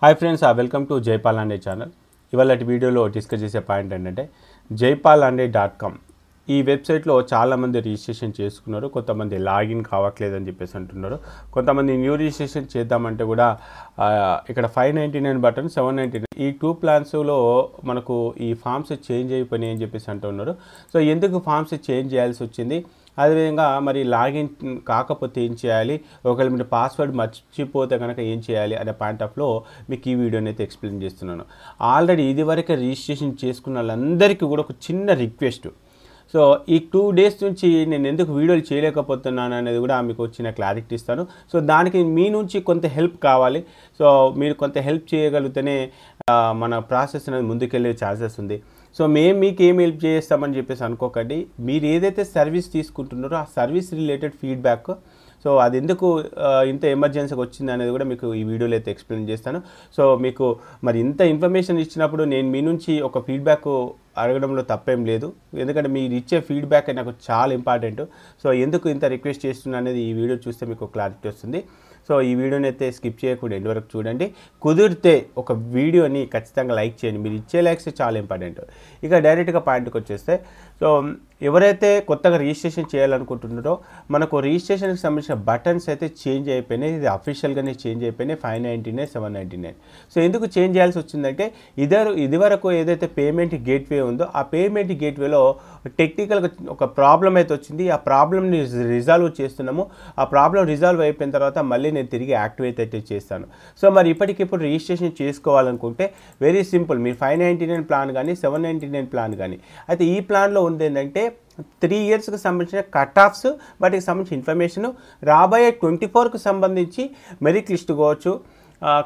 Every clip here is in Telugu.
Hi friends, welcome to Jaipal Ande channel. ఇవాళటి వీడియోలో డిస్కస్ చేసే పాయింట్ ఏంటంటే jaipalanday.com ఈ వెబ్సైట్లో చాలామంది రిజిస్ట్రేషన్ చేసుకున్నారు. కొంతమంది లాగిన్ కావట్లేదని చెప్పేసి అంటున్నారు. కొంతమంది న్యూ రిజిస్ట్రేషన్ చేద్దామంటే కూడా ఇక్కడ 599 బటన్ 799 ఈ 2 ప్లాన్స్లో మనకు ఈ ఫామ్స్ చేంజ్ అయిపోయినాయి అని చెప్పేసి అంటున్నారు. సో ఎందుకు ఫామ్స్ చేంజ్ చేయాల్సి వచ్చింది, అదేవిధంగా మరి లాగిన్ కాకపోతే ఏం చేయాలి, ఒకవేళ మీరు పాస్వర్డ్ మర్చిపోతే కనుక ఏం చేయాలి అనే పాయింట్ ఆఫ్లో మీకు ఈ వీడియోని అయితే ఎక్స్ప్లెయిన్ చేస్తున్నాను. ఆల్రెడీ ఇదివరకే రిజిస్ట్రేషన్ చేసుకున్న వాళ్ళందరికీ కూడా ఒక చిన్న రిక్వెస్ట్. సో ఈ 2 డేస్ నుంచి నేను ఎందుకు వీడియోలు చేయలేకపోతున్నాను అనేది కూడా మీకు చిన్న క్లారిటీ ఇస్తాను. సో దానికి మీ నుంచి కొంత హెల్ప్ కావాలి. సో మీరు కొంత హెల్ప్ చేయగలిగితేనే మన ప్రాసెస్ అనేది ముందుకెళ్ళే ఛాన్సెస్ ఉంది. సో మేము మీకు ఏం హెల్ప్ చేస్తామని చెప్పేసి అనుకోకండి. మీరు ఏదైతే సర్వీస్ తీసుకుంటున్నారో ఆ సర్వీస్ రిలేటెడ్ ఫీడ్బ్యాక్, సో అది ఎందుకు ఇంత ఎమర్జెన్సీగా వచ్చింది అనేది కూడా మీకు ఈ వీడియోలో అయితే ఎక్స్ప్లెయిన్ చేస్తాను. సో మీకు మరి ఇంత ఇన్ఫర్మేషన్ ఇచ్చినప్పుడు నేను మీ నుంచి ఒక ఫీడ్బ్యాక్ అడగడంలో తప్పేం లేదు, ఎందుకంటే మీరు ఇచ్చే ఫీడ్బ్యాక్ నాకు చాలా ఇంపార్టెంట్. సో ఎందుకు ఇంత రిక్వెస్ట్ చేస్తున్నా అనేది ఈ వీడియో చూస్తే మీకు క్లారిటీ వస్తుంది. సో ఈ వీడియోని అయితే స్కిప్ చేయకుండా ఎండ్ వరకు చూడండి. కుదిరితే ఒక వీడియోని ఖచ్చితంగా లైక్ చేయండి. మీరు ఇచ్చే లైక్స్ చాలా ఇంపార్టెంట్. ఇక డైరెక్ట్గా పాయింట్కి వచ్చేస్తే, సో ఎవరైతే కొత్తగా రిజిస్ట్రేషన్ చేయాలనుకుంటున్నారో మనకు రిజిస్ట్రేషన్కి సంబంధించిన బటన్స్ అయితే చేంజ్ అయిపోయినాయి. ఇది అఫీషియల్గానే చేంజ్ అయిపోయినాయి. 599, 799. సో ఎందుకు చేంజ్ చేయాల్సి వచ్చిందంటే ఇదివరకు ఏదైతే పేమెంట్ గేట్వే ఉందో ఆ పేమెంట్ గేట్వేలో టెక్నికల్గా ఒక ప్రాబ్లం అయితే వచ్చింది. ఆ ప్రాబ్లమ్ని రిజాల్వ్ చేస్తున్నాము. ఆ ప్రాబ్లం రిజాల్వ్ అయిపోయిన తర్వాత మళ్ళీ నేను తిరిగి యాక్టివేట్ అయితే చేస్తాను. సో మరి ఇప్పటికిప్పుడు రిజిస్ట్రేషన్ చేసుకోవాలనుకుంటే వెరీ సింపుల్. మీరు 599 ప్లాన్ కానీ 799 ప్లాన్ కానీ, అయితే ఈ ప్లాన్లో ఉంది ఏంటంటే 3 ఇయర్స్కి సంబంధించిన కట్ ఆఫ్స్, వాటికి సంబంధించిన ఇన్ఫర్మేషన్, రాబోయే 24కి సంబంధించి మెరిట్ లిస్ట్ కావచ్చు,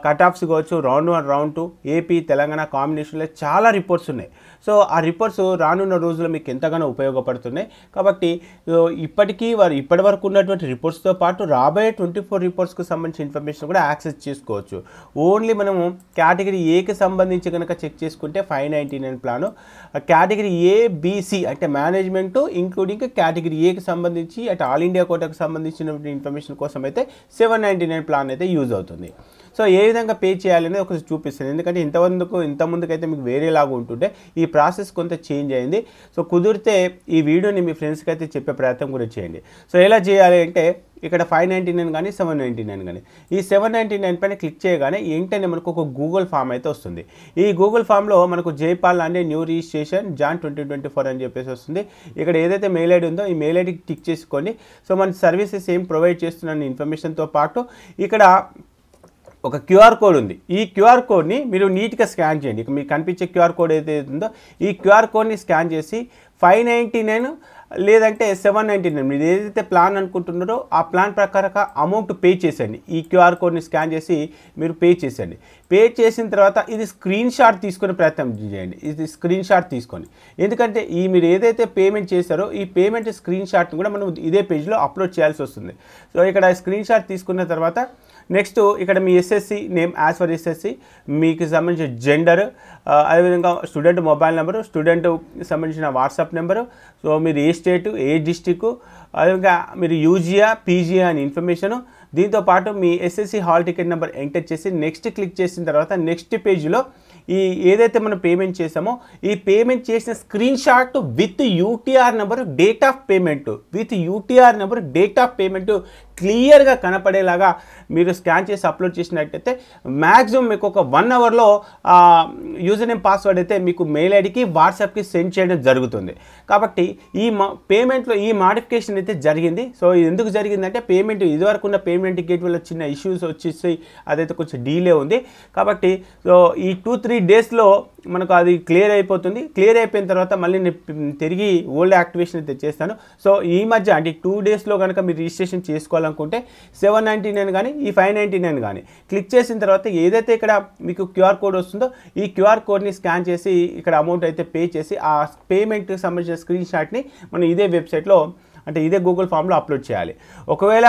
కట్ ఆఫ్స్ కావచ్చు, రౌండ్ 1 రౌండ్ 2 ఏపీ తెలంగాణ కాంబినేషన్లో చాలా రిపోర్ట్స్ ఉన్నాయి. సో ఆ రిపోర్ట్స్ రానున్న రోజుల్లో మీకు ఎంతగానో ఉపయోగపడుతున్నాయి. కాబట్టి ఇప్పటి వరకు ఉన్నటువంటి రిపోర్ట్స్తో పాటు రాబోయే 24 రిపోర్ట్స్కి సంబంధించిన ఇన్ఫర్మేషన్ కూడా యాక్సెస్ చేసుకోవచ్చు. ఓన్లీ మనము కేటగిరీ ఏకి సంబంధించి కనుక చెక్ చేసుకుంటే 599 ప్లాను, కేటగిరీ ఏబిసి అంటే మేనేజ్మెంటు ఇంక్లూడింగ్ కేటగిరీ ఏకి సంబంధించి అటు ఆల్ ఇండియా కోటాకు సంబంధించిన ఇన్ఫర్మేషన్ కోసం అయితే 799 ప్లాన్ అయితే యూజ్ అవుతుంది. సో ఏ విధంగా పే చేయాలనేది ఒకసారి చూపిస్తాను, ఎందుకంటే ఇంతకుముందుకైతే మీకు వేరేలాగా ఉంటుంటే ఈ ప్రాసెస్ కొంత చేంజ్ అయింది. సో కుదిరితే ఈ వీడియోని మీ ఫ్రెండ్స్కి అయితే చెప్పే ప్రయత్నం కూడా చేయండి. సో ఎలా చేయాలి అంటే ఇక్కడ 599 కానీ 799 కానీ, ఈ 799 పైన క్లిక్ చేయగానే వెంటనే మనకు ఒక గూగుల్ ఫామ్ అయితే వస్తుంది. ఈ గూగుల్ ఫామ్లో మనకు జైపాల్ అంటే న్యూ రిజిస్ట్రేషన్ జాన్ 2024 అని చెప్పేసి వస్తుంది. ఇక్కడ ఏదైతే మెయిల్ ఐడి ఉందో ఈ మెయిల్ ఐడికి టిక్ చేసుకోండి. సో మన సర్వీసెస్ ఏం ప్రొవైడ్ చేస్తున్న ఇన్ఫర్మేషన్తో పాటు ఇక్కడ ఒక క్యూఆర్ కోడ్ ఉంది. ఈ క్యూఆర్ కోడ్ని మీరు నీట్గా స్కాన్ చేయండి. ఇక మీకు కనిపించే క్యూఆర్ కోడ్ ఏదైతే ఉందో ఈ క్యూఆర్ కోడ్ని స్కాన్ చేసి 599 లేదంటే 799 మీరు ఏదైతే ప్లాన్ అనుకుంటున్నారో ఆ ప్లాన్ ప్రకారంగా అమౌంట్ పే చేసేయండి. ఈ క్యూఆర్ కోడ్ని స్కాన్ చేసి మీరు పే చేసేయండి. పే చేసిన తర్వాత ఇది స్క్రీన్ షాట్ తీసుకునే ప్రయత్నం చేయండి. ఇది స్క్రీన్ షాట్ తీసుకొని, ఎందుకంటే మీరు ఏదైతే పేమెంట్ చేశారో ఈ పేమెంట్ స్క్రీన్ షాట్ని కూడా మనం ఇదే పేజ్లో అప్లోడ్ చేయాల్సి వస్తుంది. సో ఇక్కడ స్క్రీన్ షాట్ తీసుకున్న తర్వాత నెక్స్ట్ ఇక్కడ మీ SSC name as per SSC, మీకు సంబంధించిన జెండర్, అదేవిధంగా స్టూడెంట్ మొబైల్ నెంబరు, స్టూడెంట్ సంబంధించిన వాట్సాప్ నెంబరు, సో మీరు ఏ స్టేటు ఏ డిస్టిక్, అదేవిధంగా మీరు యూజియా పీజియా అని ఇన్ఫర్మేషను, దీంతోపాటు మీ SSC hall ticket number enter చేసి నెక్స్ట్ క్లిక్ చేసిన తర్వాత నెక్స్ట్ పేజ్లో ఏదైతే మనం పేమెంట్ చేసామో ఈ పేమెంట్ చేసిన screen shot with UTR number, date of payment క్లియర్గా కనపడేలాగా మీరు స్కాన్ చేసి అప్లోడ్ చేసినట్టయితే మ్యాక్సిమం మీకు ఒక 1 అవర్లో యూజర్ నేమ్ పాస్వర్డ్ అయితే మీకు మెయిల్ ఐడికి వాట్సాప్కి సెండ్ చేయడం జరుగుతుంది. కాబట్టి ఈ పేమెంట్లో ఈ మాడిఫికేషన్ అయితే జరిగింది. సో ఇది ఎందుకు జరిగిందంటే ఇదివరకు ఉన్న పేమెంట్ గేట్వేలో చిన్న ఇష్యూస్ వచ్చేసి అదైతే కొంచెం డీలే ఉంది. కాబట్టి సో ఈ 2-3 డేస్లో మనకు అది క్లియర్ అయిపోతుంది. క్లియర్ అయిపోయిన తర్వాత మళ్ళీ నేను తిరిగి ఓల్డ్ యాక్టివేషన్ అయితే చేస్తాను. సో ఈ మధ్య అంటే 2 డేస్లో కనుక మీరు రిజిస్ట్రేషన్ చేసుకోవాలనుకుంటే 799 కానీ ఈ 599 కానీ క్లిక్ చేసిన తర్వాత ఏదైతే ఇక్కడ మీకు క్యూఆర్ కోడ్ వస్తుందో ఈ క్యూఆర్ కోడ్ని స్కాన్ చేసి ఇక్కడ అమౌంట్ అయితే పే చేసి ఆ పేమెంట్కి సంబంధించిన స్క్రీన్ షాట్ని మనం ఇదే వెబ్సైట్లో అంటే ఇదే గూగుల్ ఫామ్లో అప్లోడ్ చేయాలి. ఒకవేళ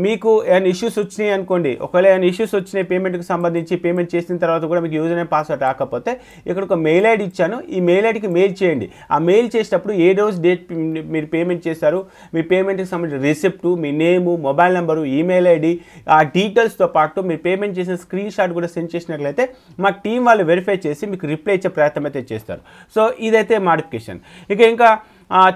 మీకు ఏమైనా ఇష్యూస్ వచ్చినాయి అనుకోండి, ఒకవేళ ఏమైనా ఇష్యూస్ వచ్చినాయి పేమెంట్కి సంబంధించి, పేమెంట్ చేసిన తర్వాత కూడా మీకు యూజర్ నేమ్ పాస్వర్డ్ రాకపోతే ఇక్కడ ఒక మెయిల్ ఐడి ఇచ్చాను, ఈ మెయిల్ ఐడికి మెయిల్ చేయండి. ఆ మెయిల్ చేసేటప్పుడు ఏ రోజు డేట్ మీరు పేమెంట్ చేశారు, మీ పేమెంట్కి సంబంధించిన రిసిప్ట్, మీ నేము, మొబైల్ నెంబరు, ఈమెయిల్ ఐడి, ఆ డీటెయిల్స్తో పాటు మీరు పేమెంట్ చేసిన స్క్రీన్ షాట్ కూడా సెండ్ చేసినట్లయితే మా టీం వాళ్ళు వెరిఫై చేసి మీకు రిప్లై ఇచ్చే ప్రయత్నం అయితే చేస్తారు. సో ఇదైతే మాడిఫికేషన్. ఇంకా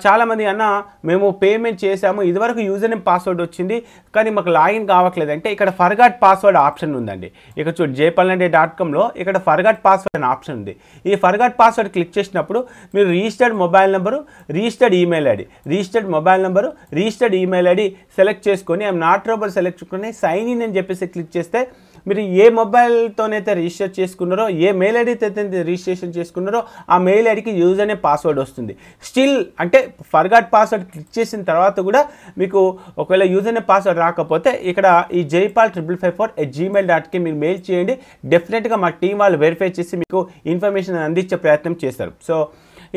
చాలామంది అన్న మేము పేమెంట్ చేసాము, ఇదివరకు యూజర్ నేమ్ పాస్వర్డ్ వచ్చింది కానీ మాకు లాగిన్ కావట్లేదు అంటే ఇక్కడ ఫర్గాట్ పాస్వర్డ్ ఆప్షన్ ఉందండి. ఇక చూడు jaypalanడే.comలో ఇక్కడ ఫర్గాట్ పాస్వర్డ్ అనే ఆప్షన్ ఉంది. ఈ ఫర్గాట్ పాస్వర్డ్ క్లిక్ చేసినప్పుడు మీరు registered mobile number, registered email ID, registered mobile number, registered email ID select చేసుకొని ఐఎమ్ నాట్ రోబర్ సెలెక్ట్ చేసుకొని సైన్ ఇన్ అని చెప్పేసి క్లిక్ చేస్తే మీరు ఏ మొబైల్తోనైతే రిజిస్టర్ చేసుకున్నారో, ఏ మెయిల్ ఐడితో అయితే రిజిస్ట్రేషన్ చేసుకున్నారో ఆ మెయిల్ ఐడికి యూజర్ నేమ్ పాస్వర్డ్ వస్తుంది. స్టిల్ అంటే ఫర్గాట్ పాస్వర్డ్ క్లిక్ చేసిన తర్వాత కూడా మీకు ఒకవేళ యూజర్ నేమ్ పాస్వర్డ్ రాకపోతే ఇక్కడ ఈ jaypal5554@gmail.com మీరు మెయిల్ చేయండి. డెఫినెట్గా మా టీం వాళ్ళు వెరిఫై చేసి మీకు ఇన్ఫర్మేషన్ అందించే ప్రయత్నం చేస్తారు. సో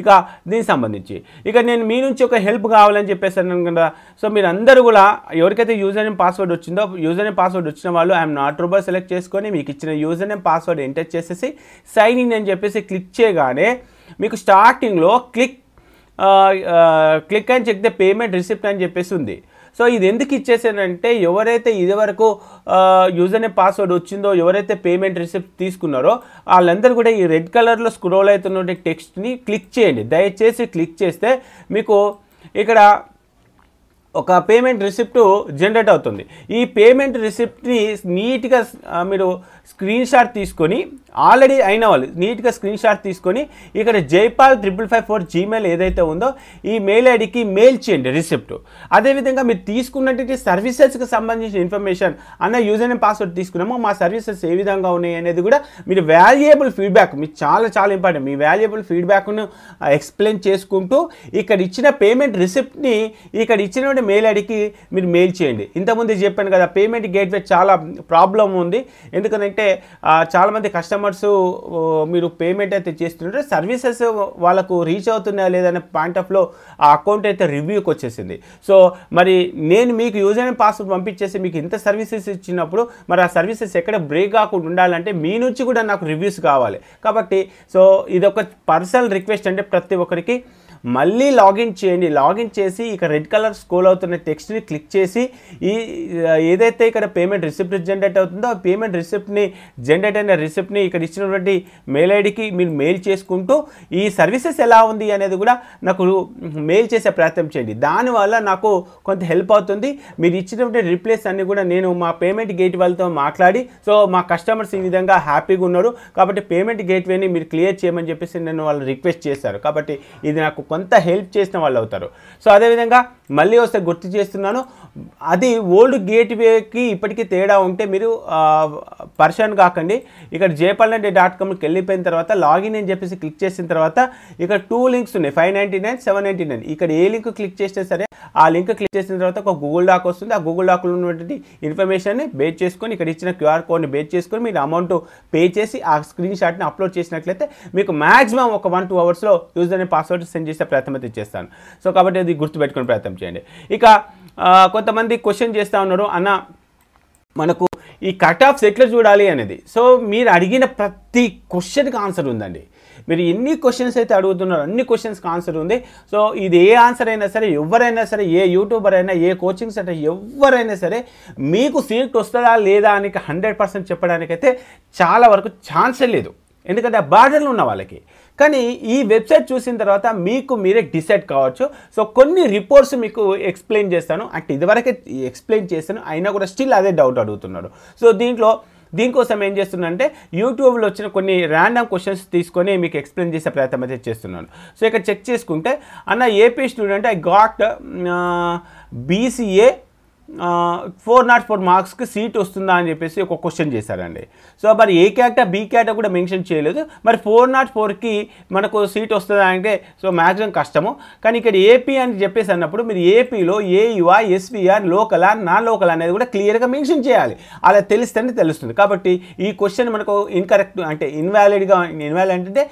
ఇక దీనికి సంబంధించి ఇక నేను మీ నుంచి ఒక హెల్ప్ కావాలని చెప్పేసాను కదా. సో మీరు అందరూ కూడా ఎవరికైతే యూజర్ నేమ్ పాస్వర్డ్ వచ్చిందో, యూజర్ నేమ్ పాస్వర్డ్ వచ్చిన వాళ్ళు ఐఎమ్ నాట్ రోబర్ సెలెక్ట్ చేసుకొని మీకు ఇచ్చిన యూజర్ నేమ్ పాస్వర్డ్ ఎంటర్ చేసేసి సైన్ ఇన్ అని చెప్పేసి క్లిక్ చేయగానే మీకు స్టార్టింగ్లో click and check the payment receipt అని చెప్పేసి ఉంది. సో ఇది ఎందుకు ఇచ్చేసానంటే ఎవరైతే ఇదివరకు యూజర్ నేమ్ పాస్వర్డ్ వచ్చిందో, ఎవరైతే పేమెంట్ రిసిప్ట్ తీసుకున్నారో వాళ్ళందరూ కూడా ఈ రెడ్ కలర్లో స్క్రోల్ అవుతున్న టెక్స్ట్ని క్లిక్ చేయండి. దయచేసి క్లిక్ చేస్తే మీకు ఇక్కడ ఒక పేమెంట్ రిసిప్ట్ జనరేట్ అవుతుంది. ఈ పేమెంట్ రిసిప్ట్ని నీట్గా మీరు స్క్రీన్ షాట్ తీసుకొని, ఆల్రెడీ అయిన వాళ్ళు నీట్గా స్క్రీన్ షాట్ తీసుకొని ఇక్కడ jaypal5554 ఏదైతే ఉందో ఈ మెయిల్ ఐడికి మెయిల్ చేయండి రిసిప్ట్. అదేవిధంగా మీరు తీసుకున్నటువంటి సర్వీసెస్కి సంబంధించిన ఇన్ఫర్మేషన్, అన్న యూజర్ నేమ్ పాస్వర్డ్ తీసుకున్నామో మా సర్వీసెస్ ఏ విధంగా ఉన్నాయి అనేది కూడా మీరు వాల్యుయబుల్ ఫీడ్బ్యాక్, మీకు చాలా చాలా ఇంపార్టెంట్, మీ వాల్యుయబుల్ ఫీడ్బ్యాక్ను ఎక్స్ప్లెయిన్ చేసుకుంటూ ఇక్కడ ఇచ్చిన పేమెంట్ రిసిప్ట్ని ఇక్కడ ఇచ్చిన మెయిల్ ఐడికి మీరు మెయిల్ చేయండి. ఇంతకుముందు చెప్పాను కదా పేమెంట్ గేట్వే చాలా ప్రాబ్లం ఉంది. ఎందుకంటే చాలామంది కస్టమర్స్ మీరు పేమెంట్ అయితే చేస్తుంటే సర్వీసెస్ వాళ్ళకు రీచ్ అవుతున్నాయా లేదనే పాయింట్ ఆఫ్లో ఆ అకౌంట్ అయితే రివ్యూకి వచ్చేసింది. సో మరి నేను మీకు యూజర్ నేమ్ పాస్వర్డ్ పంపించేసి మీకు ఇంత సర్వీసెస్ ఇచ్చినప్పుడు మరి ఆ సర్వీసెస్ ఎక్కడ బ్రేక్ కాకుండా ఉండాలంటే మీ నుంచి కూడా నాకు రివ్యూస్ కావాలి. కాబట్టి సో ఇది ఒక పర్సనల్ రిక్వెస్ట్, అంటే ప్రతి ఒక్కరికి మళ్ళీ లాగిన్ చేయండి. లాగిన్ చేసి ఇక రెడ్ కలర్ స్క్రోల్ అవుతున్న టెక్స్ట్ని క్లిక్ చేసి ఈ ఏదైతే ఇక్కడ పేమెంట్ రిసిప్ట్ జనరేట్ అవుతుందో ఆ పేమెంట్ రిసిప్ట్ని జనరేట్ అయిన రిసిప్ట్ని ఇక్కడ ఇచ్చినటువంటి మెయిల్ ఐడికి మీరు మెయిల్ చేసుకుంటూ ఈ సర్వీసెస్ ఎలా ఉంది అనేది కూడా నాకు మెయిల్ చేసే ప్రయత్నం చేయండి. దానివల్ల నాకు కొంత హెల్ప్ అవుతుంది. మీరు ఇచ్చినటువంటి రిప్లేస్ అన్ని కూడా నేను మా పేమెంట్ గేట్ వాళ్ళతో మాట్లాడి, సో మా కస్టమర్స్ ఈ విధంగా హ్యాపీగా ఉన్నారు కాబట్టి పేమెంట్ గేట్వేని మీరు క్లియర్ చేయమని చెప్పేసి నేను వాళ్ళు రిక్వెస్ట్ చేశారు. కాబట్టి ఇది నాకు కొంత హెల్ప్ చేసిన వాళ్ళు అవుతారు. సో అదేవిధంగా మళ్ళీ వస్తే గుర్తు చేస్తున్నాను, అది ఓల్డ్ గేట్వేకి ఇప్పటికీ తేడా ఉంటే మీరు పర్షన్ కాకండి. ఇక్కడ jaypalanడే.comకి వెళ్ళిపోయిన తర్వాత లాగిన్ అని చెప్పేసి క్లిక్ చేసిన తర్వాత ఇక్కడ 2 లింక్స్ ఉన్నాయి, 599, 799. ఇక్కడ ఏ లింక్ క్లిక్ చేసినా సరే ఆ లింక్ క్లిక్ చేసిన తర్వాత ఒక గూగుల్ డాక్ వస్తుంది. ఆ గూగుల్ డాక్లో ఉన్నటువంటి ఇన్ఫర్మేషన్ని బేస్ చేసుకొని ఇక్కడ ఇచ్చిన QR కోడ్ని బేస్ చేసుకొని మీరు అమౌంట్ పే చేసి ఆ స్క్రీన్ షాట్ని అప్లోడ్ చేసినట్లయితే మీకు మ్యాక్సిమం ఒక 1-2 అవర్స్లో యూజర్ నేమ్ పాస్వర్డ్ సెండ్ చేసే ప్రయత్నం అయితే చేస్తాను. సో కాబట్టి అది గుర్తుపెట్టుకునే ప్రయత్నం చేయండి. ఇక కొంతమంది క్వశ్చన్ చేస్తూ ఉన్నారు, అన్న మనకు ఈ కట్ ఆఫ్స్ ఎట్లా చూడాలి అనేది. సో మీరు అడిగిన ప్రతి క్వశ్చన్కి ఆన్సర్ ఉందండి. మీరు ఎన్ని క్వశ్చన్స్ అయితే అడుగుతున్నారు అన్ని క్వశ్చన్స్కి ఆన్సర్ ఉంది. సో ఇది ఏ ఆన్సర్ అయినా సరే, ఎవరైనా సరే, ఏ యూట్యూబర్ అయినా, ఏ కోచింగ్ సెంటర్ ఎవరైనా సరే మీకు సీట్ వస్తుందా లేదా అని 100% చెప్పడానికైతే చాలా వరకు ఛాన్సే లేదు. ఎందుకంటే ఆ బార్డర్లు ఉన్న వాళ్ళకి. కానీ ఈ వెబ్సైట్ చూసిన తర్వాత మీకు మీరే డిసైడ్ కావచ్చు. సో కొన్ని రిపోర్ట్స్ మీకు ఎక్స్ప్లెయిన్ చేస్తాను, అంటే ఇదివరకే ఎక్స్ప్లెయిన్ చేస్తాను, అయినా కూడా స్టిల్ అదే డౌట్ అడుగుతున్నాడు. సో దీనికోసం ఏం చేస్తున్నానంటే యూట్యూబ్లో వచ్చిన కొన్ని ర్యాండమ్ క్వశ్చన్స్ తీసుకొని మీకు ఎక్స్ప్లెయిన్ చేసే ప్రయత్నం అయితే చేస్తున్నాను. సో ఇక్కడ చెక్ చేసుకుంటే అన్న AP student I got BCA 404 మార్క్స్కి సీట్ వస్తుందా అని చెప్పేసి ఒక క్వశ్చన్ చేశారండి. సో మరి ఏ క్యాటా బి క్యాటా కూడా మెన్షన్ చేయలేదు. మరి 404కి మనకు సీట్ వస్తుందా అంటే సో మ్యాక్సిమం కష్టము. కానీ ఇక్కడ ఏపీ అని చెప్పేసి అన్నప్పుడు మీరు ఏపీలో ఏయుఆ, ఎస్విఆర్, లోకలా, నాన్ లోకల్ అనేది కూడా క్లియర్గా మెన్షన్ చేయాలి. అలా తెలిస్తేనే తెలుస్తుంది. కాబట్టి ఈ క్వశ్చన్ మనకు ఇన్కరెక్ట్ అంటే ఇన్వాలిడ్ అంటే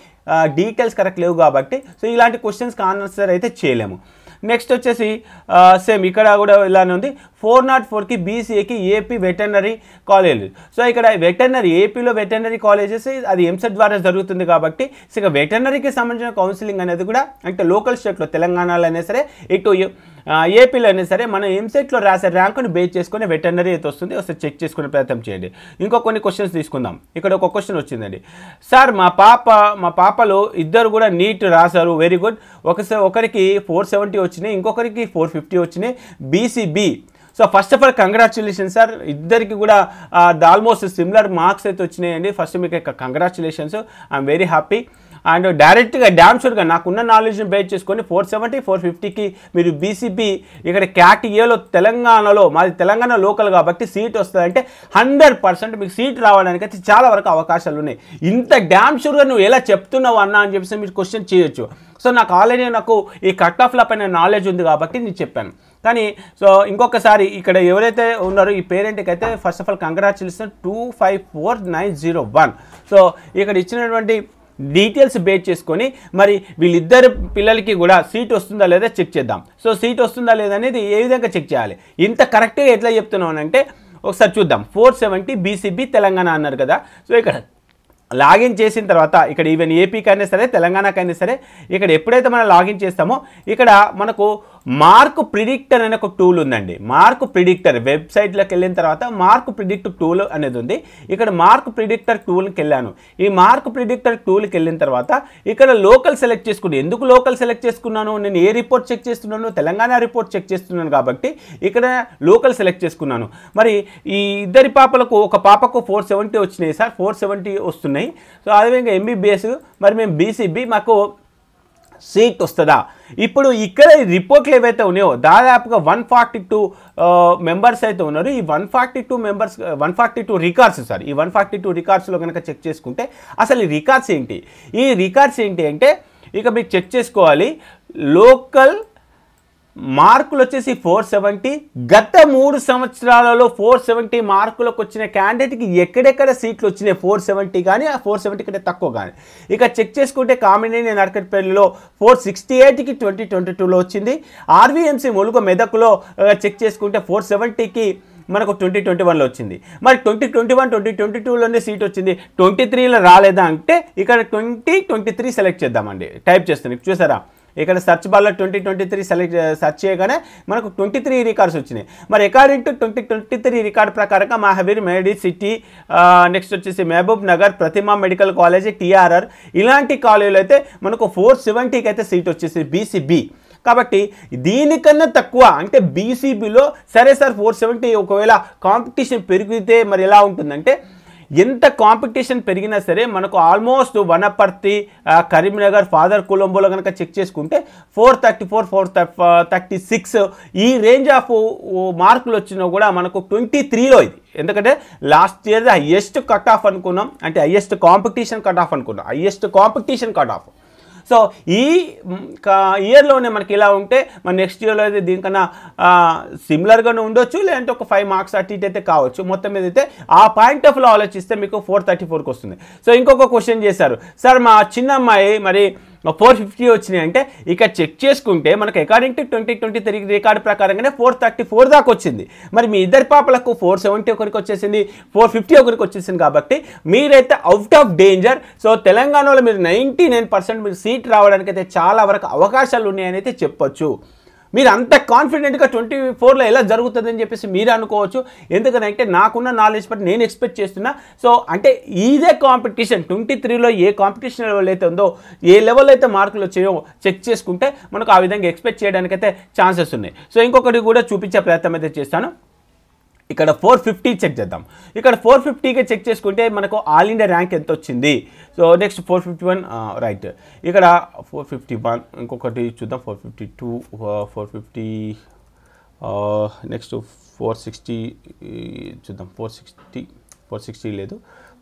డీటెయిల్స్ కరెక్ట్ లేవు కాబట్టి సో ఇలాంటి క్వశ్చన్స్కి ఆన్సర్ అయితే చేయలేము. నెక్స్ట్ వచ్చేసి సేమ్ ఇక్కడ కూడా ఇలానే ఉంది 404కి బీసీఏకి ఏపీ వెటర్నరీ కాలేజ్. సో ఇక్కడ వెటర్నరీ ఏపీలో వెటర్నరీ కాలేజెస్ అది ఎంసెట్ ద్వారా జరుగుతుంది కాబట్టి ఇక వెటర్నరీకి సంబంధించిన కౌన్సిలింగ్ అనేది కూడా అంటే లోకల్ స్టేట్లో తెలంగాణలో అయినా సరే ఇటు ఏపీలో అయినా సరే మనం ఎంసెట్లో రాసే ర్యాంకును బేస్ చేసుకుని వెటర్నరీ అయితే వస్తుంది, ఒకసారి చెక్ చేసుకునే ప్రయత్నం చేయండి. ఇంకో కొన్ని క్వశ్చన్స్ తీసుకుందాం. ఇక్కడ ఒక క్వశ్చన్ వచ్చిందండి, సార్ మా పాపలు ఇద్దరు కూడా నీట్ రాశారు, వెరీ గుడ్, ఒకరికి 470 వచ్చినాయి, ఇంకొకరికి 450 వచ్చినాయి, BCB. So first of all congratulations sir, ఇద్దరికి కూడా ఆల్మోస్ట్ సిమిలర్ మార్క్స్ అయితే వచ్చినాయండి. ఫస్ట్ మీకు congratulations, I'm very happy. And డైరెక్ట్గా డ్యామ్ షూర్గా నాకున్న నాలెడ్జ్ని బేస్ చేసుకొని 470 450కి మీరు బీసీబీ ఇక్కడ క్యాట్ ఏలో తెలంగాణలో, మాది తెలంగాణ లోకల్ కాబట్టి సీట్ వస్తుందంటే 100% మీకు సీట్ రావడానికి అయితే చాలా వరకు అవకాశాలు ఉన్నాయి. ఇంత డ్యామ్ షూర్గా నువ్వు ఎలా చెప్తున్నావు అన్న అని చెప్పేసి మీరు క్వశ్చన్ చేయొచ్చు. సో నాకు ఆల్రెడీ ఈ కట్ ఆఫ్ల పైన నాలెడ్జ్ ఉంది కాబట్టి నేను చెప్పాను. కానీ సో ఇంకొకసారి ఇక్కడ ఎవరైతే ఉన్నారో ఈ పేరెంట్కి అయితే first of all congratulation 254901. So ఇక్కడ ఇచ్చినటువంటి డీటెయిల్స్ బేస్ చేసుకొని మరి వీళ్ళిద్దరు పిల్లలకి కూడా సీట్ వస్తుందా లేదా చెక్ చేద్దాం. సో సీట్ వస్తుందా లేదా అనేది ఏ విధంగా చెక్ చేయాలి, ఇంత కరెక్ట్గా ఎట్లా చెప్తున్నాను అంటే ఒకసారి చూద్దాం. 470 బీసీబీ తెలంగాణ అన్నారు కదా. సో ఇక్కడ లాగిన్ చేసిన తర్వాత ఇక్కడ ఈవెన్ ఏపీకైనా సరే తెలంగాణకైనా సరే ఇక్కడ ఎప్పుడైతే మనం లాగిన్ చేస్తామో ఇక్కడ మనకు మార్క్ ప్రిడిక్టర్ అనే ఒక టూల్ ఉందండి. మార్క్ ప్రిడిక్టర్ వెబ్సైట్లోకి వెళ్ళిన తర్వాత మార్క్ ప్రిడిక్ట్ టూల్ అనేది ఉంది. ఇక్కడ మార్క్ ప్రిడిక్టర్ టూల్కి వెళ్ళాను. ఈ మార్క్ ప్రిడిక్టర్ టూల్కి వెళ్ళిన తర్వాత ఇక్కడ లోకల్ సెలెక్ట్ చేసుకుని, ఎందుకు లోకల్ సెలెక్ట్ చేసుకున్నాను, నేను ఏ రిపోర్ట్ చెక్ చేస్తున్నాను, తెలంగాణ రిపోర్ట్ చెక్ చేస్తున్నాను కాబట్టి ఇక్కడ లోకల్ సెలెక్ట్ చేసుకున్నాను. మరి ఈ ఇద్దరి పాపలకు, ఒక పాపకు 470 వచ్చినాయి సార్, 470 వస్తున్నాయి. సో అదేవిధంగా ఎంబీబీఎస్, మరి మేము బీసీబీ మాకు సీట్ వస్తుందా? ఇప్పుడు ఇక్కడ రిపోర్ట్లు ఏవైతే ఉన్నాయో దాదాపుగా 142 మెంబర్స్ అయితే ఉన్నారు. ఈ 142 మెంబర్స్ 142 రికార్డ్స్ సార్, ఈ 142 రికార్డ్స్లో కనుక చెక్ చేసుకుంటే అసలు ఈ రికార్డ్స్ ఏంటి, ఈ రికార్డ్స్ ఏంటి అంటే ఇక మీకు చెక్ చేసుకోవాలి. లోకల్ మార్కులు వచ్చేసి 470, గత 3 సంవత్సరాలలో 470 మార్కులకు వచ్చిన క్యాండిడేట్కి ఎక్కడెక్కడ సీట్లు వచ్చినాయి, 470 కానీ ఆ 470 కంటే తక్కువ కానీ. ఇక చెక్ చేసుకుంటే కామినేని నరకట్పల్లిలో 468కి 2022లో వచ్చింది. ఆర్వీఎంసీ ములుగు మెదక్లో చెక్ చేసుకుంటే 470కి మనకు 2021లో వచ్చింది. మరి 2021 2022లోనే సీట్ వచ్చింది, 23లో రాలేదా అంటే ఇక్కడ 2023 సెలెక్ట్ చేద్దామండి. టైప్ చేస్తాను, చూసారా ఇక్కడ సెర్చ్ బార్లో 2023 సెర్చ్ చేయగానే మనకు 23 రికార్డ్స్ వచ్చినాయి. మరి అకార్డింగ్ టు 2023 రికార్డ్ ప్రకారంగా మహావీర్ మెడి సిటీ, నెక్స్ట్ వచ్చేసి మహబూబ్ నగర్, ప్రతిమా మెడికల్ కాలేజ్, టీఆర్ఆర్ ఇలాంటి కాలేజీలో అయితే మనకు 470కి అయితే సీట్ వచ్చేసి బీసీబీ. కాబట్టి దీనికన్నా తక్కువ అంటే బీసీబీలో సరే సార్ 470 ఒకవేళ కాంపిటీషన్ పెరిగితే మరి ఎలా ఉంటుందంటే, ఎంత కాంపిటీషన్ పెరిగినా సరే మనకు ఆల్మోస్ట్ వనపర్తి, కరీంనగర్, ఫాదర్ కొలంబోలో కనుక చెక్ చేసుకుంటే 434 436 ఈ రేంజ్ ఆఫ్ మార్కులు వచ్చినా కూడా మనకు 23లో ఇది. ఎందుకంటే last year highest cut off అనుకున్నాం, అంటే హైయెస్ట్ కాంపిటీషన్ కట్ ఆఫ్ అనుకున్నాం, highest competition cut off. So ఈ ఇయర్లోనే మనకి ఇలా ఉంటే మన నెక్స్ట్ ఇయర్లో అయితే దీనికన్నా సిమిలర్గానే ఉండొచ్చు, లేదంటే ఒక 5 మార్క్స్ అటు ఇటు అయితే కావచ్చు. మొత్తం మీద అయితే ఆ పాయింట్ ఆఫ్ లో ఆలోచిస్తే మీకు 434కి వస్తుంది. సో ఇంకొక క్వశ్చన్ చేశారు, సార్ మా చిన్న అమ్మాయి మరి 450 వచ్చినాయి అంటే ఇక చెక్ చేసుకుంటే మనకు అకార్డింగ్ టు 2023 రికార్డు ప్రకారంగానే 434 దాకా వచ్చింది. మరి మీ ఇద్దరి పాపలకు 470 ఒకరికి వచ్చేసింది, 450 ఒకరికి వచ్చేసింది. కాబట్టి మీరైతే అవుట్ ఆఫ్ డేంజర్. సో తెలంగాణలో మీరు 99% మీరు సీట్ రావడానికి అయితే చాలా వరకు అవకాశాలు ఉన్నాయని అయితే చెప్పొచ్చు. మీరు అంత కాన్ఫిడెంట్గా 24లో ఎలా జరుగుతుందని చెప్పేసి మీరు అనుకోవచ్చు. ఎందుకంటే నాకున్న నాలెడ్జ్ బట్టి నేను ఎక్స్పెక్ట్ చేస్తున్నా. సో అంటే ఇదే కాంపిటీషన్ 23లో ఏ కాంపిటీషన్ లెవెల్ అయితే ఉందో, ఏ లెవెల్ అయితే మార్కులు వచ్చాయో చెక్ చేసుకుంటే మనకు ఆ విధంగా ఎక్స్పెక్ట్ చేయడానికైతే ఛాన్సెస్ ఉన్నాయి. సో ఇంకొకటి కూడా చూపించే ప్రయత్నం అయితే చేస్తాను. ఇక్కడ 450 చెక్ చేద్దాం. ఇక్కడ 450గా చెక్ చేసుకుంటే మనకు ఆల్ ఇండియా ర్యాంక్ ఎంత వచ్చింది. సో నెక్స్ట్ 451 రైట్, ఇక్కడ 451 ఇంకొకటి చూద్దాం, 452 450 నెక్స్ట్ 460 చూద్దాం, 460 లేదు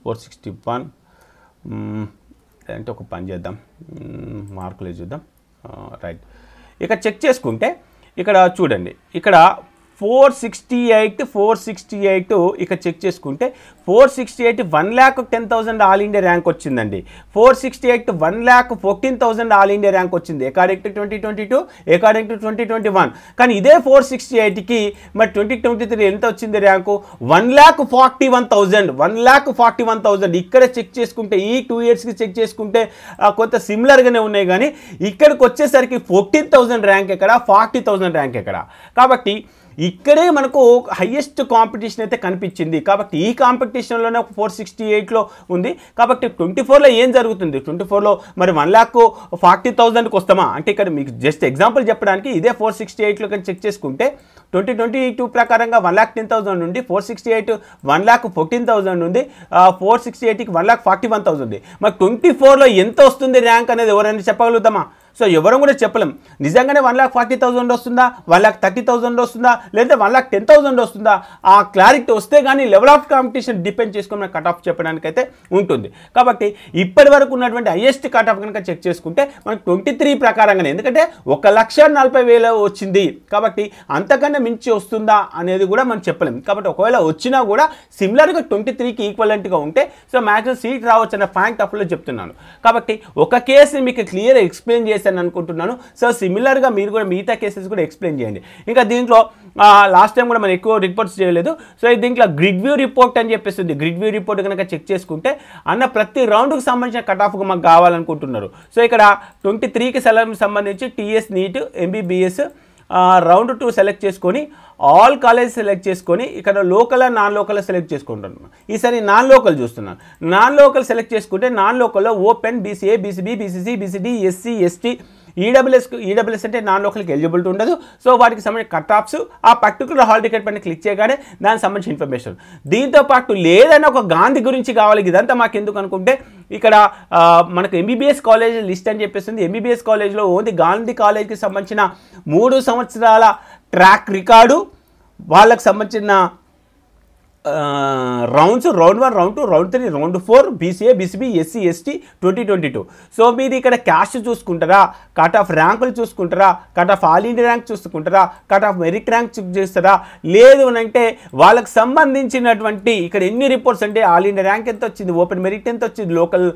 461 అంటే ఒక పని చేద్దాం, మార్కులే చూద్దాం రైట్. ఇక్కడ చెక్ చేసుకుంటే ఇక్కడ చూడండి, ఇక్కడ 468 ఇక్కడ చెక్ చేసుకుంటే 468 1,10,000 ఆల్ ఇండియా ర్యాంక్ వచ్చిందండి. 468 1,14,000 ఆల్ ఇండియా ర్యాంక్ వచ్చింది అకార్డింగ్ టు 2022, అకార్డింగ్ టు 2021. కానీ ఇదే 468కి మరి 2023 ఎంత వచ్చింది ర్యాంకు? 1,41,000. ఇక్కడ చెక్ చేసుకుంటే ఈ 2 ఇయర్స్కి చెక్ చేసుకుంటే కొంత సిమిలర్గానే ఉన్నాయి. కానీ ఇక్కడికి వచ్చేసరికి 14,000 ర్యాంక్ ఎక్కడ, 40,000 ర్యాంక్ ఎక్కడ. కాబట్టి ఇక్కడే మనకు హైయెస్ట్ కాంపిటీషన్ అయితే కనిపించింది. కాబట్టి ఈ కాంపిటీషన్లోనే 468లో ఉంది. కాబట్టి 24లో ఏం జరుగుతుంది? 24లో మరి 1,40,000కి వస్తామా అంటే ఇక్కడ మీకు జస్ట్ ఎగ్జాంపుల్ చెప్పడానికి ఇదే 468లో కానీ చెక్ చేసుకుంటే 2022 ప్రకారంగా 1,10,000 నుండి 468 1,14,000 నుండి 468కి 1,41,000. మరి 24లో ఎంత వస్తుంది ర్యాంక్ అనేది ఎవరైనా చెప్పగలుగుతామా? సో ఎవరు కూడా చెప్పలేం. నిజంగానే 1,40,000 వస్తుందా, 1,30,000 వస్తుందా, లేదా 1,10,000 వస్తుందా? ఆ క్లారిటీ వస్తే కానీ లెవెల్ ఆఫ్ కాంపిటీషన్ డిపెండ్ చేసుకుని కట్ ఆఫ్ చెప్పడానికి అయితే ఉంటుంది. కాబట్టి ఇప్పటి వరకు ఉన్నటువంటి హైయెస్ట్ కట్ ఆఫ్ కనుక చెక్ చేసుకుంటే మనకు 23 ప్రకారంగానే, ఎందుకంటే 1,40,000 వచ్చింది. కాబట్టి అంతకన్నా మించి వస్తుందా అనేది కూడా మనం చెప్పలేం. కాబట్టి ఒకవేళ వచ్చినా కూడా సిమిలర్గా 23కి ఈక్వలెంట్గా ఉంటే సో మ్యాక్సిమం సీట్ రావచ్చు అన్న పాయింట్ ఆఫ్ వ్యూలో చెప్తున్నాను. కాబట్టి ఒక కేసుని మీకు క్లియర్ ఎక్స్ప్లెయిన్ చేసి అనుకుంటున్నాను. సో సిమిలర్గా మీరు కూడా మిగతా కేసెస్ కూడా ఎక్స్ప్లెయిన్ చేయండి. ఇంకా దీంట్లో లాస్ట్ టైం కూడా మనం ఎక్కువ రిపోర్ట్స్ చేయలేదు. సో దీంట్లో గ్రిడ్ వ్యూ రిపోర్ట్ అని చెప్పేస్తుంది. గ్రిడ్ వ్యూ రిపోర్ట్ కనుక చెక్ చేసుకుంటే అన్న ప్రతి రౌండ్కి సంబంధించిన కట్ ఆఫ్గా మాకు కావాలనుకుంటున్నారు. సో ఇక్కడ 23కి సంబంధించి TS NEET MBBS round 2 select చేసుకొని ఆల్ కాలేజ్ సెలెక్ట్ చేసుకొని ఇక్కడ లోకల్ నాన్ లోకల్ సెలెక్ట్ చేసుకుంటున్నాను. ఈసారి నాన్ లోకల్ చూస్తున్నాను. నాన్ లోకల్ సెలెక్ట్ చేసుకుంటే నాన్ లోకల్లో open, BCA, BCB, BCC, BCD, SC, ST, EWS అంటే నాన్ లోకల్కి ఎలిజిబిలిటీ ఉండదు. సో వాటికి సంబంధించిన కట్ ఆఫ్స్ ఆ పర్టికులర్ హాల్ టికెట్ పైన క్లిక్ చేయగానే దానికి సంబంధించిన ఇన్ఫర్మేషన్. దీంతో పాటు లేదన్నా ఒక గాంధీ గురించి కావాలి. ఇదంతా మాకు ఎందుకు అనుకుంటే ఇక్కడ మనకు ఎంబీబీఎస్ కాలేజ్ లిస్ట్ అని చెప్పేసింది. ఎంబీబీఎస్ కాలేజ్లో ఓన్లీ గాంధీ కాలేజ్కి సంబంధించిన 3 సంవత్సరాల ట్రాక్ రికార్డు, వాళ్ళకి సంబంధించిన rounds, round 1, round 2, round 3, round 4, BCA, BCB, SC, ST 2022. So మీరు ఇక్కడ క్యాస్ట్ చూసుకుంటారా, కట్ ఆఫ్ ర్యాంకులు చూసుకుంటారా, cut off all India rank చూసుకుంటారా, cut off merit rank check చేస్తారా, లేదు అంటే వాళ్ళకి సంబంధించినటువంటి ఇక్కడ ఎన్ని రిపోర్ట్స్ అంటే ఆల్ ఇండియా ర్యాంక్ ఎంత వచ్చింది, ఓపెన్ మెరిట్ ఎంత వచ్చింది, లోకల్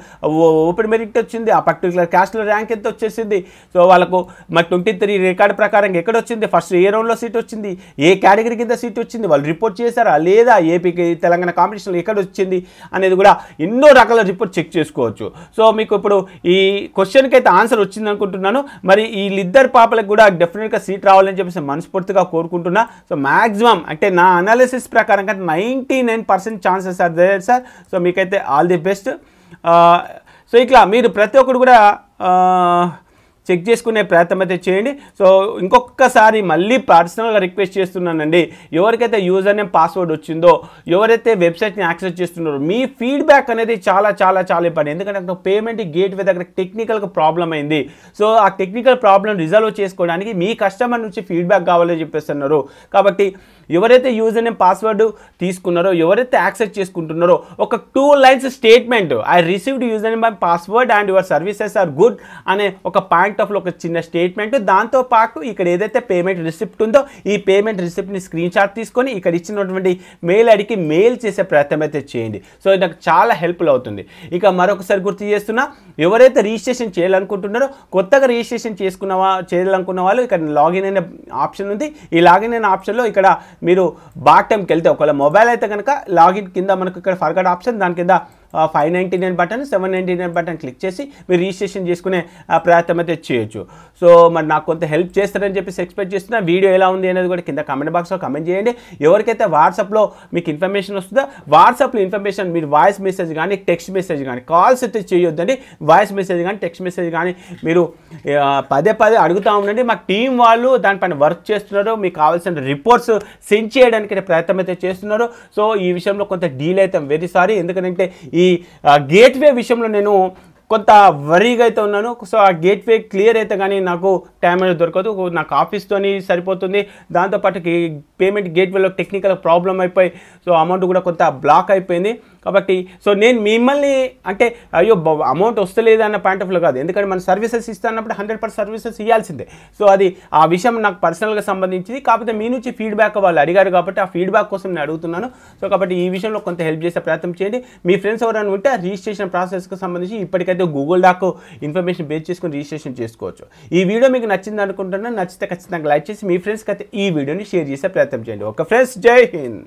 ఓపెన్ మెరిట్ వచ్చింది, ఆ పర్టికులర్ క్యాస్ట్లో ర్యాంక్ ఎంత వచ్చేసింది. సో వాళ్ళకు మరి 23 రికార్డు ప్రకారం ఎక్కడ వచ్చింది, ఫస్ట్ ఏ రౌండ్లో సీట్ వచ్చింది, ఏ కేటగిరీ కింద సీట్ వచ్చింది, వాళ్ళు రిపోర్ట్ చేశారా లేదా, ఏపీకి తెలంగాణ కాంపిటీషన్లో ఎక్కడ వచ్చింది అనేది కూడా ఎన్నో రకాల రిపోర్ట్ చెక్ చేసుకోవచ్చు. సో మీకు ఇప్పుడు ఈ క్వశ్చన్కి అయితే ఆన్సర్ వచ్చింది అనుకుంటున్నాను. మరి వీళ్ళిద్దరు పాపలకు కూడా డెఫినెట్గా సీట్ రావాలని చెప్పేసి మనస్ఫూర్తిగా కోరుకుంటున్నా. సో మ్యాక్సిమం అంటే నా అనాలిసిస్ ప్రకారం 99% chances are there sir. So మీకైతే ఆల్ ది బెస్ట్. సో ఇట్లా మీరు ప్రతి ఒక్కరు కూడా చెక్ చేసుకునే ప్రయత్నం అయితే చేయండి. సో ఇంకొకసారి మళ్ళీ పర్సనల్గా రిక్వెస్ట్ చేస్తున్నానండి, ఎవరికైతే యూజర్ నేమ్ పాస్వర్డ్ వచ్చిందో, ఎవరైతే వెబ్సైట్ని యాక్సెస్ చేస్తున్నారో మీ ఫీడ్బ్యాక్ అనేది చాలా చాలా చాలా ఇంపార్టెంట్. ఎందుకంటే పేమెంట్ గేట్వే దగ్గర టెక్నికల్గా ప్రాబ్లం అయింది. సో ఆ టెక్నికల్ ప్రాబ్లం రిజాల్వ్ చేసుకోవడానికి మీ కస్టమర్ నుంచి ఫీడ్బ్యాక్ కావాలని చెప్పేస్తున్నారు. కాబట్టి ఎవరైతే యూజర్ నేమ్ పాస్వర్డ్ తీసుకున్నారో, ఎవరైతే యాక్సెస్ చేసుకుంటున్నారో ఒక 2 lines statement, I received user name and password and your services are good అనే ఒక పాయింట్ ఆఫ్లో ఒక చిన్న స్టేట్మెంట్, దాంతోపాటు ఇక్కడ ఏదైతే పేమెంట్ రిసిప్ట్ ఉందో ఈ పేమెంట్ రిసిప్ట్ని స్క్రీన్ షాట్ తీసుకొని ఇక్కడ ఇచ్చినటువంటి మెయిల్ ఐడికి మెయిల్ చేసే ప్రయత్నం అయితే చేయండి. సో ఇది నాకు చాలా హెల్ప్ఫుల్ అవుతుంది. ఇక మరొకసారి గుర్తు చేస్తున్నా, ఎవరైతే రిజిస్ట్రేషన్ చేయాలనుకుంటున్నారో, కొత్తగా రిజిస్ట్రేషన్ చేయాలనుకున్న వాళ్ళు ఇక్కడ లాగిన్ అయిన ఆప్షన్ ఉంది. ఈ లాగిన్ అయిన ఆప్షన్లో ఇక్కడ మీరు బాటంకి వెళ్తే ఒకవేళ మొబైల్ అయితే కనుక లాగిన్ కింద మనకు ఇక్కడ ఫర్గట్ ఆప్షన్, దాని కింద 599 బటన్ 799 బటన్ క్లిక్ చేసి మీరు రిజిస్ట్రేషన్ చేసుకునే ప్రయత్నం అయితే చేయొచ్చు. సో మరి నాకు కొంత హెల్ప్ చేస్తారని చెప్పేసి ఎక్స్పెక్ట్ చేస్తున్నా. వీడియో ఎలా ఉంది అనేది కూడా కింద కామెంట్ బాక్స్లో కామెంట్ చేయండి. ఎవరికైతే వాట్సాప్లో మీకు ఇన్ఫర్మేషన్ వస్తుందో వాట్సాప్లో ఇన్ఫర్మేషన్ మీరు వాయిస్ మెసేజ్ కానీ టెక్స్ట్ మెసేజ్ కానీ, కాల్స్ అయితే చేయొద్దండి, వాయిస్ మెసేజ్ కానీ టెక్స్ట్ మెసేజ్ కానీ మీరు పదే అడుగుతూ ఉండండి. మా టీం వాళ్ళు దానిపైన వర్క్ చేస్తున్నారు, మీకు కావాల్సిన రిపోర్ట్స్ సెండ్ చేయడానికి ప్రయత్నం అయితే చేస్తున్నారు. సో ఈ విషయంలో కొంత డీల్ అయితే వెరీ సారీ, ఎందుకంటే ఈ గేట్వే విషయంలో నేను కొంత వరీగా అయితే ఉన్నాను. సో ఆ గేట్వే క్లియర్ అయితే కానీ నాకు టైం అనేది దొరకదు, నాకు ఆఫీస్తోని సరిపోతుంది. దాంతోపాటు పేమెంట్ గేట్వేలో టెక్నికల్ ప్రాబ్లం అయిపోయి సో అమౌంట్ కూడా కొంత బ్లాక్ అయిపోయింది. కాబట్టి సో నేను మిమ్మల్ని అంటే అయ్యో అమౌంట్ వస్తలేదు అన్న పాయింట్ ఆఫ్ వ్యూ కాదు, ఎందుకంటే మన సర్వీసెస్ ఇస్తున్నప్పుడు 100% సర్వీసెస్ ఇవ్వాల్సిందే. సో అది ఆ విషయం నాకు పర్సనల్గా సంబంధించింది, కాకపోతే మీ నుంచి ఫీడ్బ్యాక్ వాళ్ళు అడిగారు కాబట్టి ఆ ఫీడ్బ్యాక్ కోసం నేను అడుగుతున్నాను. సో కాబట్టి ఈ విషయంలో కొంత హెల్ప్ చేసే ప్రయత్నం చేయండి. మీ ఫ్రెండ్స్ ఎవరైనా ఉంటే ఆ రిజిస్ట్రేషన్ ప్రాసెస్కి సంబంధించి ఇప్పటికైతే గూగుల్ డాక్ ఇన్ఫర్మేషన్ బేస్ చేసుకొని రిజిస్ట్రేషన్ చేసుకోవచ్చు. ఈ వీడియో మీకు నచ్చింది అనుకుంటున్నాను. నచ్చితే ఖచ్చితంగా లైక్ చేసి మీ ఫ్రెండ్స్కి అయితే ఈ వీడియోని షేర్ చేసే ప్రయత్నం చేయండి. ఓకే ఫ్రెండ్స్, జై హింద్.